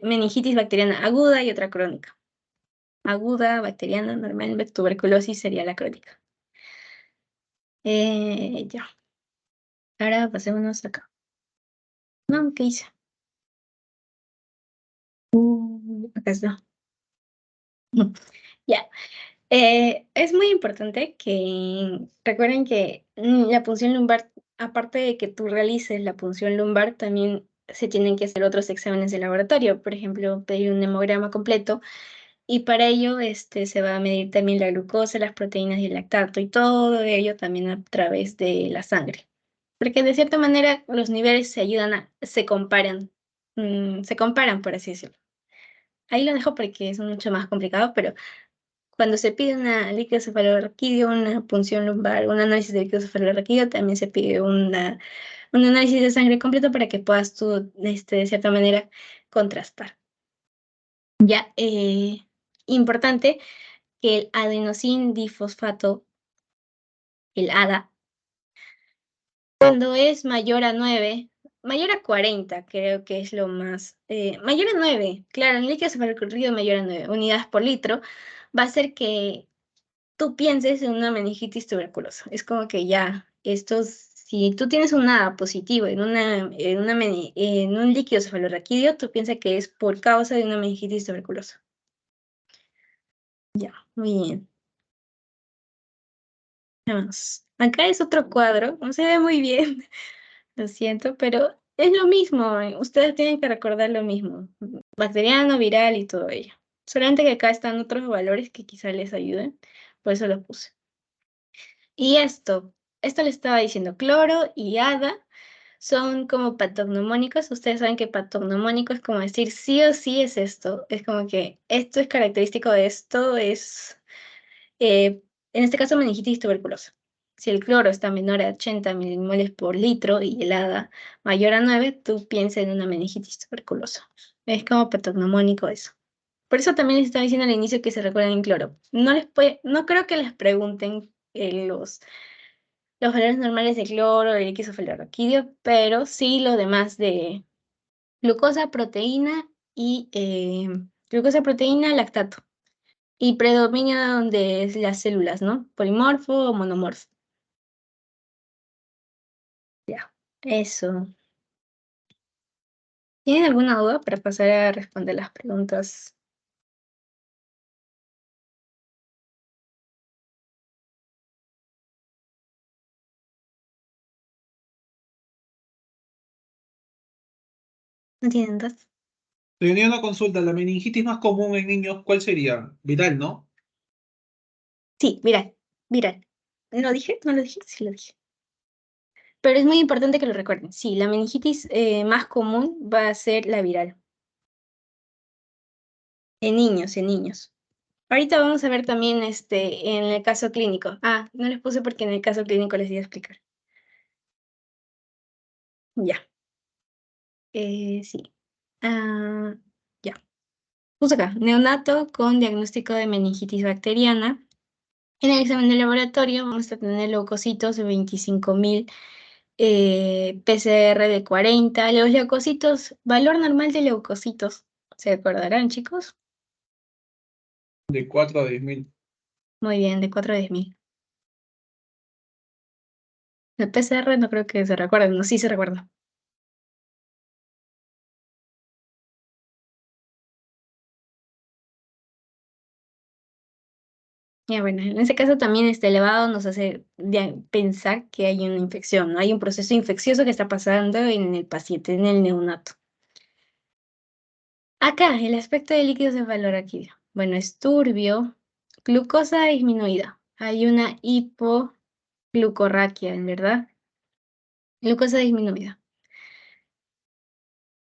S1: meningitis bacteriana aguda y otra crónica. Aguda, bacteriana, normal, tuberculosis sería la crónica. Ya. Ahora pasémonos acá. No, ¿qué hice? Acá está. Ya. Es muy importante que recuerden que la punción lumbar, aparte de que tú realices la punción lumbar, también se tienen que hacer otros exámenes de laboratorio, por ejemplo, pedir un hemograma completo, y para ello se va a medir también la glucosa, las proteínas y el lactato, y todo ello también a través de la sangre. Porque de cierta manera los niveles se comparan, por así decirlo. ahí lo dejo porque es mucho más complicado, pero cuando se pide una líquido cefalorraquídeo, una punción lumbar, un análisis de líquido cefalorraquídeo, también se pide un análisis de sangre completo para que puedas tú, de cierta manera, contrastar. Ya, importante que el adenosín difosfato, el ADA, cuando es mayor a 9, mayor a 40, creo que es lo más, mayor a 9, claro, en líquido cefalorraquídeo mayor a 9 unidades por litro, va a ser que tú pienses en una meningitis tuberculosa. Es como que ya, si tú tienes un ADA positivo en un líquido cefalorraquídeo, tú piensas que es por causa de una meningitis tuberculosa. Ya, muy bien. Vamos. Acá es otro cuadro, no se ve muy bien, lo siento, pero es lo mismo. Ustedes tienen que recordar lo mismo. Bacteriano, viral y todo ello. Solamente que acá están otros valores que quizá les ayuden, por eso lo puse. Y esto le estaba diciendo, cloro y hada son como patognomónicos. Ustedes saben que patognomónico es como decir sí o sí es esto. Es como que esto es característico de esto, en este caso meningitis tuberculosa. Si el cloro está menor a 80 milimoles por litro y el hada mayor a 9, tú piensas en una meningitis tuberculosa. Es como patognomónico eso. Por eso también les estaba diciendo al inicio que se recuerden en cloro. No creo que les pregunten los valores normales de cloro, de líquido cefalorraquídeo, pero sí lo demás de glucosa, proteína y lactato. Y predomina donde es las células, ¿no? Polimorfo o monomorfo. Ya, eso. ¿Tienen alguna duda para pasar a responder las preguntas? ¿No tienen dudas?
S3: Tenía una consulta, la meningitis más común en niños, ¿cuál sería? Viral, ¿no?
S1: Sí, viral, viral. ¿Lo dije? ¿No lo dije? Sí lo dije. Pero es muy importante que lo recuerden. Sí, la meningitis más común va a ser la viral. En niños, en niños. Ahorita vamos a ver también en el caso clínico. Ah, no les puse porque en el caso clínico les iba a explicar. Ya. Sí. Ah, ya. Puse acá, neonato con diagnóstico de meningitis bacteriana. En el examen de laboratorio vamos a tener leucocitos de 25.000, PCR de 40. Los leucocitos, valor normal de leucocitos, ¿se acordarán, chicos?
S3: De 4 a 10.000.
S1: Muy bien, de 4 a 10.000. El PCR no creo que se recuerden, no, sí se recuerda. Ya, bueno, en ese caso también este elevado nos hace pensar que hay una infección, ¿no? Hay un proceso infeccioso que está pasando en el paciente, en el neonato. Acá, el aspecto de líquidos cefalorraquídeo. Bueno, es turbio, glucosa disminuida. Hay una hipoglucorraquia, en verdad. Glucosa disminuida.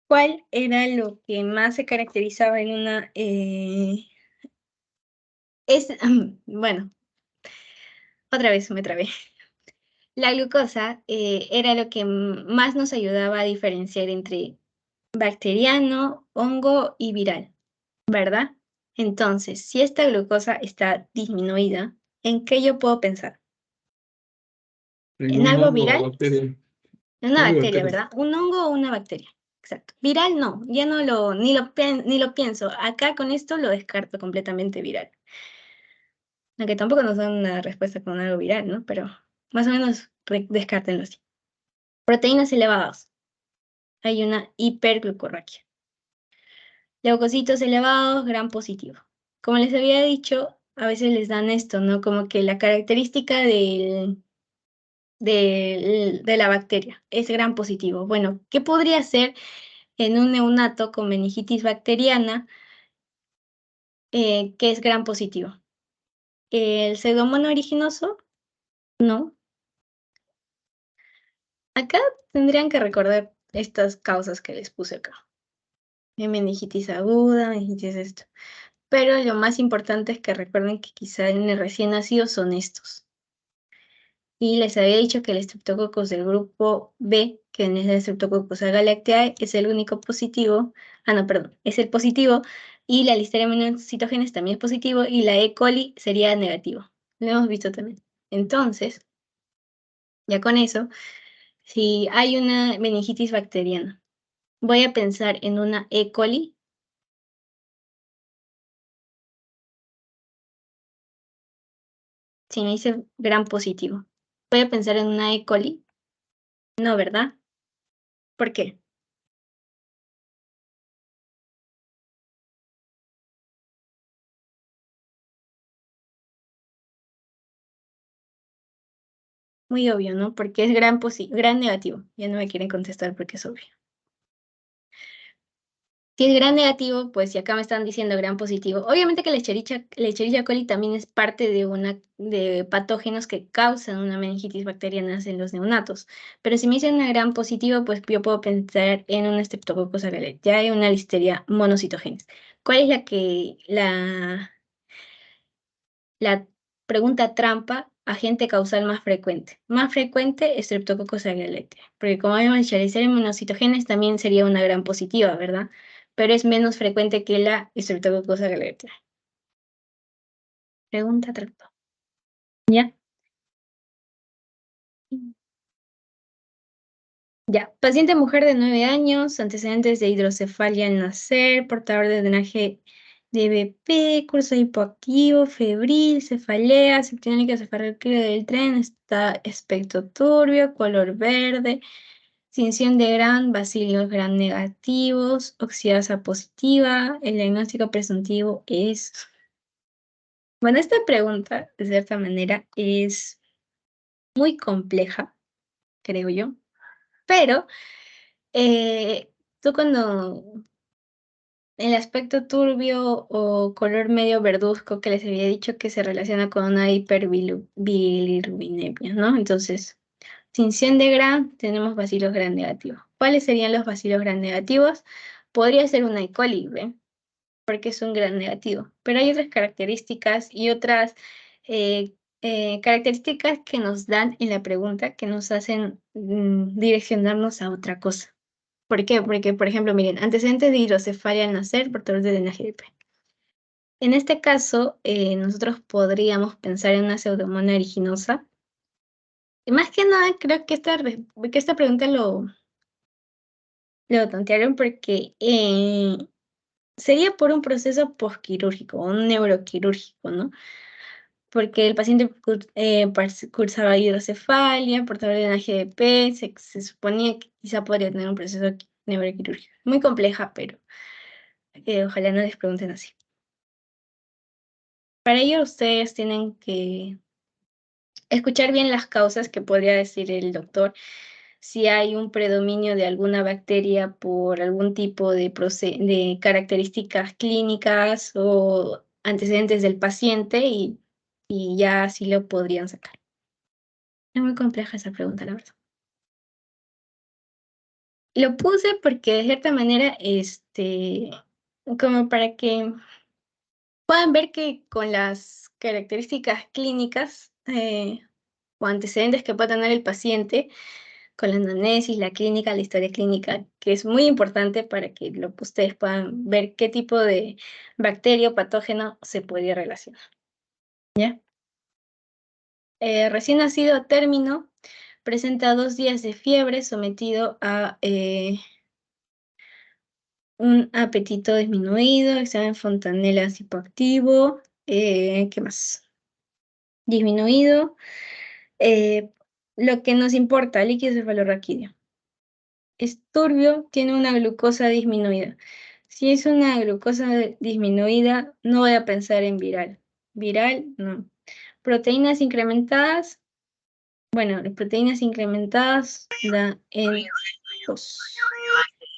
S1: ¿Cuál era lo que más se caracterizaba en una... bueno, otra vez me trabé. La glucosa era lo que más nos ayudaba a diferenciar entre bacteriano, hongo y viral, ¿verdad? Entonces, si esta glucosa está disminuida, ¿en qué yo puedo pensar?
S3: En
S1: ¿En
S3: un
S1: algo
S3: hongo o
S1: viral?
S3: bacteria.
S1: En una
S3: Hongo y
S1: bacteria,
S3: bacteria.
S1: ¿verdad? Un hongo o una bacteria. Exacto. Viral no, ya no ni lo pienso. Acá con esto lo descarto completamente viral. Aunque tampoco nos dan una respuesta con algo viral, ¿no? Pero más o menos descártenlo así. Proteínas elevadas. Hay una hiperglucorraquia. Leucocitos elevados, gran positivo. Como les había dicho, a veces les dan esto, ¿no? Como que la característica de la bacteria es gran positivo. Bueno, ¿qué podría ser en un neonato con meningitis bacteriana que es gran positivo? ¿El pseudomonas aeruginoso? No. Acá tendrían que recordar estas causas que les puse acá. meningitis aguda, meningitis esto. Pero lo más importante es que recuerden que quizá en el recién nacido son estos. Y les había dicho que el Streptococcus del grupo B, que es el Streptococcus agalactiae, es el único positivo. Ah, no, perdón, es el positivo. Y la Listeria monocytogenes también es positivo. Y la E. coli sería negativo. Lo hemos visto también. Entonces, ya con eso, si hay una meningitis bacteriana, voy a pensar en una E. coli. Si me dice gran positivo, voy a pensar en una E. coli. No, ¿verdad? ¿Por qué? Muy obvio, ¿no? Porque es gran negativo. Ya no me quieren contestar porque es obvio. Si es gran negativo, pues si acá me están diciendo gran positivo, obviamente que la Escherichia coli también es parte de patógenos que causan una meningitis bacteriana en los neonatos. Pero si me dicen una gran positivo, pues yo puedo pensar en un Streptococcus agalactiae, ya hay una Listeria monocytogenes. ¿Cuál es la pregunta trampa, agente causal más frecuente? Más frecuente, Streptococcus agalactiae. Porque como vemos, el Listeria monocytogenes también sería una gran positiva, ¿verdad? Pero es menos frecuente que la Streptococcus agalactiae. Pregunta trampa. ¿Ya? Ya. Paciente mujer de 9 años, antecedentes de hidrocefalia al nacer, portador de drenaje de BP, curso hipoactivo, febril, cefalea, septicémica, cefalea del tren, está aspecto turbio, color verde, tinción de Gran, bacilos Gran negativos, oxidasa positiva, el diagnóstico presuntivo es... Bueno, esta pregunta, de cierta manera, es muy compleja, creo yo, pero tú cuando el aspecto turbio o color medio verduzco que les había dicho que se relaciona con una hiperbilirrubinemia, ¿no? Entonces, tinción de Gram, tenemos bacilos Gram negativos. ¿Cuáles serían los bacilos Gram negativos? Podría ser una E. coli, ¿ven? Porque es un Gram negativo, pero hay otras características y otras características que nos dan en la pregunta que nos hacen direccionarnos a otra cosa. ¿Por qué? Porque, por ejemplo, miren, antecedentes de hidrocefalia al nacer, portador de DNAGDP. En este caso, nosotros podríamos pensar en una pseudomonas aeruginosa. Y más que nada, creo que esta pregunta lo tontearon porque sería por un proceso posquirúrgico, un neuroquirúrgico, ¿no? Porque el paciente cursaba hidrocefalia, portador de DNAGDP, se suponía que quizá podría tener un proceso neuroquirúrgico. Muy compleja, pero ojalá no les pregunten así. Para ello ustedes tienen que escuchar bien las causas que podría decir el doctor, si hay un predominio de alguna bacteria por algún tipo de características clínicas o antecedentes del paciente y ya así lo podrían sacar. Es muy compleja esa pregunta, la verdad. Lo puse porque de cierta manera, como para que puedan ver que con las características clínicas o antecedentes que pueda tener el paciente, con la anamnesis, la clínica, la historia clínica, que es muy importante para que ustedes puedan ver qué tipo de bacteria o patógeno se puede relacionar. ¿Ya? Recién nacido a término, presenta 2 días de fiebre, sometido a un apetito disminuido, examen Fontanelas hipoactivo, ¿qué más? Disminuido. Lo que nos importa, líquido cefalorraquídeo. Es turbio, tiene una glucosa disminuida. Si es una glucosa disminuida, no voy a pensar en viral. Viral, no. Proteínas incrementadas. Bueno, las proteínas incrementadas da en 2.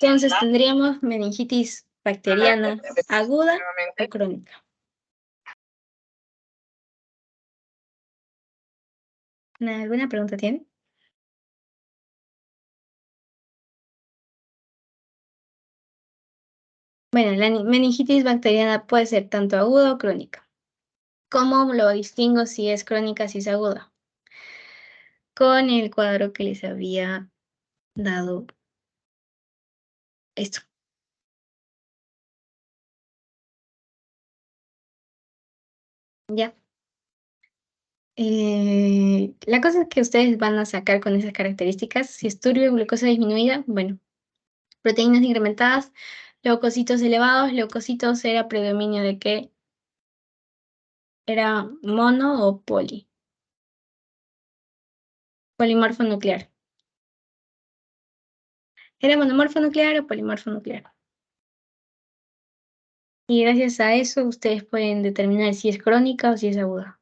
S1: Entonces tendríamos meningitis bacteriana aguda o crónica. ¿Alguna pregunta tiene? Bueno, la meningitis bacteriana puede ser tanto aguda o crónica. ¿Cómo lo distingo si es crónica, si es aguda? Con el cuadro que les había dado esto. Ya. La cosa es que ustedes van a sacar con esas características, si es turbio, glucosa disminuida, bueno, proteínas incrementadas, leucocitos elevados, leucocitos era predominio de qué, era mono o polimorfo nuclear. ¿Era monomorfo nuclear o polimorfo nuclear? Y gracias a eso ustedes pueden determinar si es crónica o si es aguda.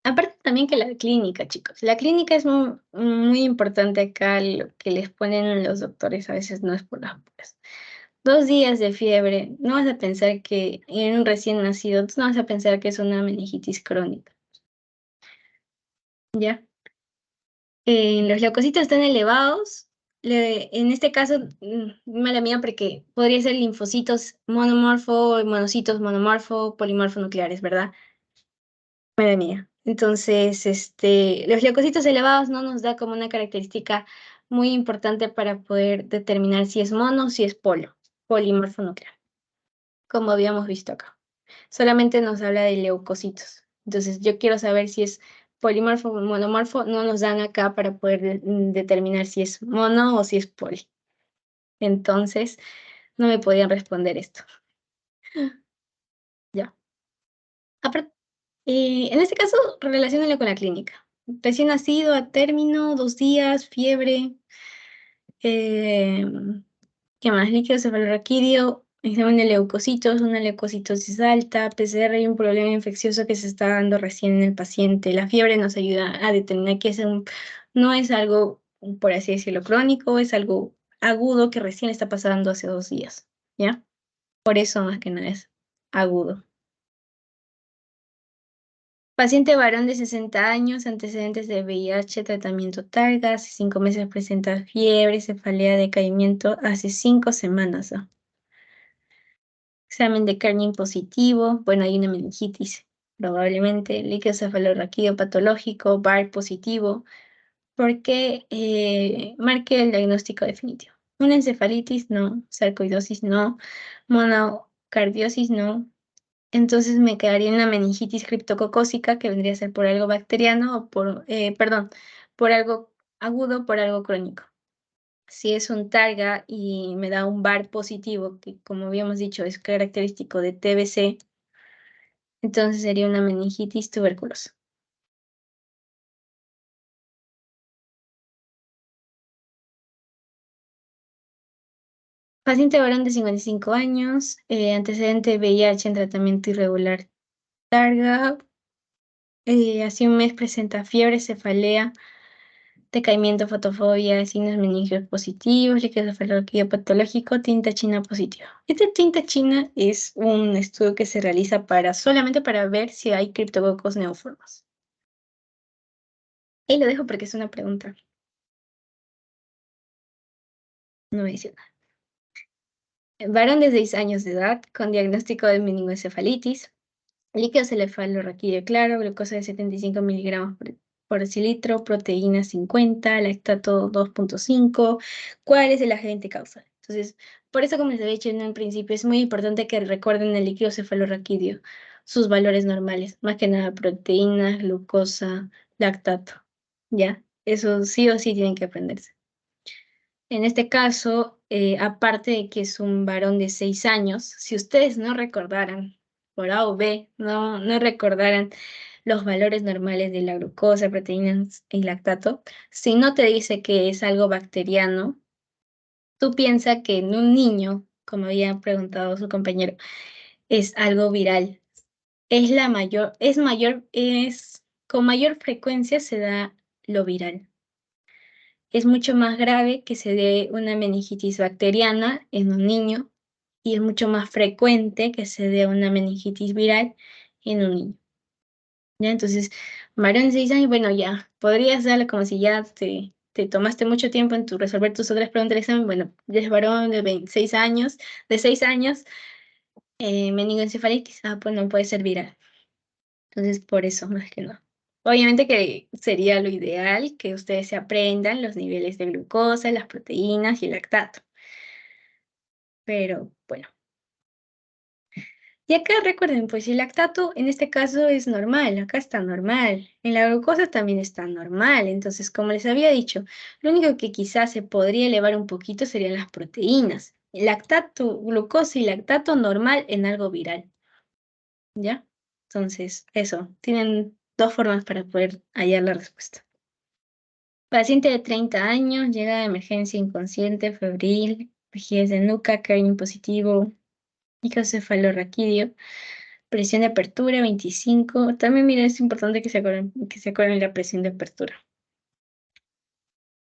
S1: Aparte también que la clínica, chicos. La clínica es muy importante acá, lo que les ponen los doctores a veces no es por las puras. 2 días de fiebre, no vas a pensar que en un recién nacido, tú no vas a pensar que es una meningitis crónica, ¿ya? Los leucocitos están elevados, en este caso, mala mía, porque podría ser linfocitos monomorfo, monocitos monomorfo, polimorfo nucleares, ¿verdad? Mala mía. Entonces, los leucocitos elevados no nos da como una característica muy importante para poder determinar si es mono o si es polimorfo nuclear, como habíamos visto acá. Solamente nos habla de leucocitos. Entonces, yo quiero saber si es polimorfo o monomorfo, no nos dan acá para poder determinar si es mono o si es poli. Entonces, no me podían responder esto. Ya. En este caso, relaciónalo con la clínica. Recién nacido, a término, 2 días, fiebre. ¿Qué más? Líquido cefalorraquídeo, examen de leucocitos, una leucocitosis alta, PCR y un problema infeccioso que se está dando recién en el paciente. La fiebre nos ayuda a determinar que no es algo, por así decirlo, crónico, es algo agudo que recién está pasando hace 2 días, ¿ya? Por eso más que nada es agudo. Paciente varón de 60 años, antecedentes de VIH, tratamiento Targa, hace 5 meses presenta fiebre, cefalea, decaimiento, hace 5 semanas. Examen de Kernin positivo, bueno, hay una meningitis, probablemente, líquido cefalorraquídeo patológico, BAR positivo, porque marque el diagnóstico definitivo. Una encefalitis, no, sarcoidosis, no, monocardiosis, no. Entonces me quedaría en la meningitis criptococócica, que vendría a ser por algo bacteriano o por algo agudo, por algo crónico. Si es un Targa y me da un VAR positivo, que como habíamos dicho es característico de TBC, entonces sería una meningitis tuberculosa. Paciente varón de 55 años, antecedente de VIH en tratamiento irregular Targa, hace un mes presenta fiebre, cefalea, decaimiento, fotofobia, signos meningios positivos, líquido cefalorraquídeo patológico, tinta china positiva. Esta tinta china es un estudio que se realiza solamente para ver si hay criptococos neoformos. Ahí lo dejo porque es una pregunta. No me dice nada. Varón de 6 años de edad con diagnóstico de meningoencefalitis, líquido cefalorraquídeo claro, glucosa de 75 miligramos por decilitro, proteína 50, lactato 2.5. ¿Cuál es el agente causal? Entonces, por eso, como les había dicho en un principio, es muy importante que recuerden el líquido cefalorraquídeo, sus valores normales, más que nada proteína, glucosa, lactato. ¿Ya? Eso sí o sí tienen que aprenderse. En este caso, aparte de que es un varón de 6 años, si ustedes no recordaran, por A o B, no recordaran los valores normales de la glucosa, proteínas y lactato, si no te dice que es algo bacteriano, tú piensas que en un niño, como había preguntado su compañero, es algo viral. Con mayor frecuencia se da lo viral. Es mucho más grave que se dé una meningitis bacteriana en un niño y es mucho más frecuente que se dé una meningitis viral en un niño. ¿Ya? Entonces, varón de 6 años, bueno, ya, podría ser como si ya te tomaste mucho tiempo en resolver tus otras preguntas del examen, bueno, ya es varón de 26 años, de 6 años, meningoencefalitis, pues no puede ser viral. Entonces, por eso, más que no. Obviamente que sería lo ideal que ustedes se aprendan los niveles de glucosa, las proteínas y el lactato. Pero, bueno. Y acá recuerden, pues el lactato en este caso es normal, acá está normal. En la glucosa también está normal. Entonces, como les había dicho, lo único que quizás se podría elevar un poquito serían las proteínas. El lactato, glucosa y lactato normal en algo viral. ¿Ya? Entonces, eso, tienen dos formas para poder hallar la respuesta. Paciente de 30 años, llega de emergencia inconsciente, febril, rigidez de nuca, cardio positivo, microcefalorraquídeo, presión de apertura 25. También, mira, es importante que se acuerden la presión de apertura.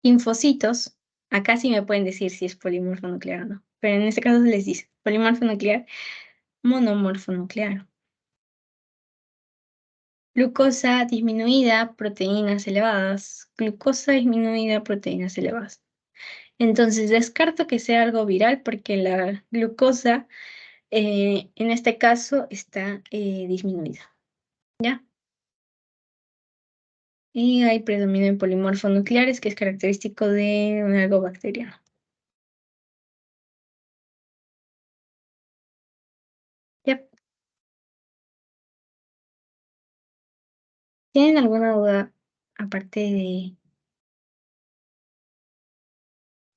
S1: Linfocitos, acá sí me pueden decir si es polimorfo nuclear o no, pero en este caso les dice polimorfo nuclear, monomorfo nuclear. Glucosa disminuida, proteínas elevadas. Glucosa disminuida, proteínas elevadas. Entonces descarto que sea algo viral porque la glucosa en este caso está disminuida. ¿Ya? Y hay predominio en polimorfos nucleares que es característico de algo bacteriano. ¿Ya? ¿Tienen alguna duda aparte de...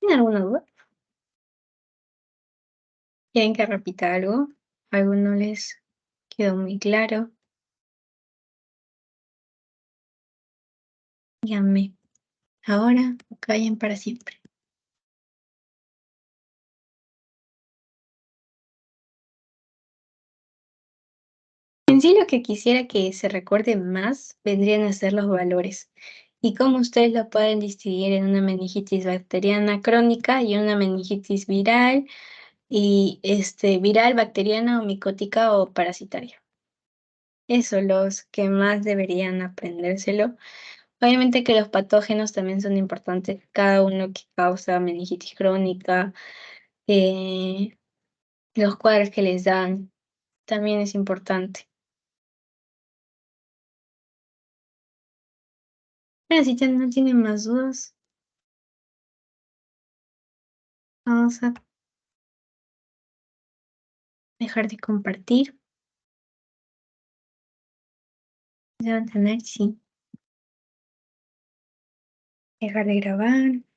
S1: ¿Tienen alguna duda? ¿Quieren que repita algo? ¿Algo no les quedó muy claro? Díganme. Ahora o callen para siempre. En sí lo que quisiera que se recuerde más vendrían a ser los valores y cómo ustedes lo pueden distinguir en una meningitis bacteriana crónica y una meningitis viral y viral, bacteriana o micótica o parasitaria. Eso, los que más deberían aprendérselo. Obviamente que los patógenos también son importantes, cada uno que causa meningitis crónica, los cuadros que les dan, también es importante. Pero si no tienen más dudas, vamos a dejar de compartir. Ya van a tener, sí. Dejar de grabar.